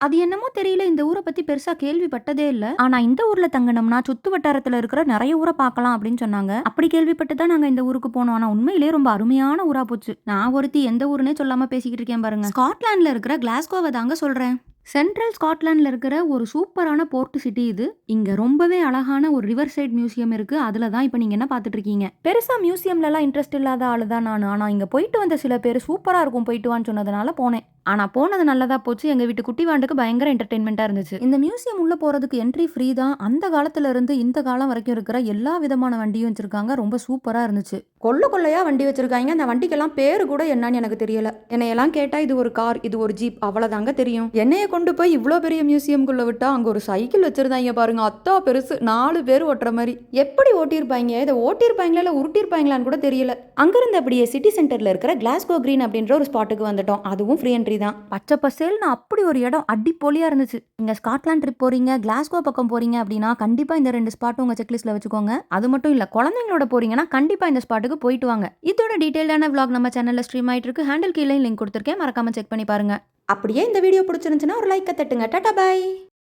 அது என்னமோ தெரியல, இந்த ஊர பத்தி பெருசா கேள்விப்பட்டதே இல்ல. ஆனா இந்த ஊர்ல தங்குனோம்னா, சுத்து வட்டாரத்துல இருக்கிற நெறைய ஊர பார்க்கலாம் அப்படின்னு சொன்னாங்க. அப்படி கேள்விப்பட்டு தான் நாங்க இந்த ஊருக்கு போனோம். ஆனா உண்மையிலேயே ரொம்ப அருமையான ஊரா போச்சு. நான் ஒருத்தி எந்த ஊருன்னே சொல்லாம பேசிக்கிட்டு இருக்கேன் பாருங்க. ஸ்காட்லாண்ட்ல இருக்கிற கிளாஸ்கோவ தாங்க சொல்றேன். சென்ட்ரல் ஸ்காட்லாண்ட்ல இருக்கிற ஒரு சூப்பரான போர்ட் சிட்டி இது. இங்க ரொம்பவே அழகான ஒரு ரிவர் சைட் மியூசியம் இருக்கு. அதுல தான் இப்ப நீங்க என்ன பார்த்துட்டு இருக்கீங்க. பெருசா மியூசியம்லலாம் இன்ட்ரெஸ்ட் இல்லாத ஆளு தான் நானு. ஆனா இங்க போயிட்டு வந்த சில பேர் சூப்பரா இருக்கும் போயிட்டு வான்னு சொன்னதுனால போனேன். ஆனா போனது நல்லதா போச்சு. எங்க வீட்டு குட்டி வாண்டுக்கு பயங்கர என்டர்டெயின்மெண்ட்டா இருந்துச்சு. இந்த மியூசியம் உள்ள போறதுக்கு என்ட்ரி ஃப்ரீ தான். அந்த காலத்துல இருந்து இந்த காலம் வரைக்கும் இருக்கிற எல்லா விதமான வண்டியும் வச்சிருக்காங்க. ரொம்ப சூப்பரா இருந்துச்சு. கொள்ள கொள்ளையா வண்டி வச்சிருக்காங்க. அந்த வண்டிக்கெல்லாம் பேரு கூட என்னன்னு எனக்கு தெரியல. என்னையெல்லாம் கேட்டா இது ஒரு கார், இது ஒரு ஜீப் அவ்வளவுதாங்க தெரியும். என்னைய கொண்டு போய் இவ்ளோ பெரிய மியூசியம்குள்ள விட்டா அங்க ஒரு சைக்கிள் வச்சிருந்தாங்க பாருங்க. அத்தா பெருசு 4 பேர் ஓட்டுற மாதிரி. எப்படி ஓட்டியிருப்பாங்க? இதை ஓட்டியிருப்பாங்களா இல்ல உருட்டியிருப்பாங்களான்னு கூட தெரியல. அங்கிருந்து அப்படியே சிட்டி சென்டர்ல இருக்கிற கிளாஸ்கோ கிரீன் அப்படின்ற ஒரு ஸ்பாட்டுக்கு வந்துட்டோம். அதுவும் ஃப்ரீ என்ட்ரி தான். பச்சை பசேல்னு அப்படி ஒரு இடம் அடிப்பொலியா இருந்துச்சு. நீங்க ஸ்காட்லாந்து ட்ரிப் போறீங்க, கிளாஸ்கோ பக்கம் போறீங்க அப்படின்னா கண்டிப்பா இந்த 2 ஸ்பாட்டும் உங்க செக்லிஸ்ட்ல வச்சுக்கோங்க. அது மட்டும் இல்ல, குழந்தைங்களோட போறீங்கன்னா கண்டிப்பா இந்த ஸ்பாட்டுக்கு போயிட்டு வாங்க. இதோட டீடைல்டான vlog நம்ம சேனல்ல ஸ்ட்ரீம் ஆயிட்டு இருக்கு. ஹேண்டில் கீழே லிங்க் கொடுத்துருக்கேன், மறக்காம செக் பண்ணி பாருங்க. அப்படியே இந்த வீடியோ பிடிச்சிருந்துச்சுன்னா ஒரு லைக் தட்டுங்க. Tata bye.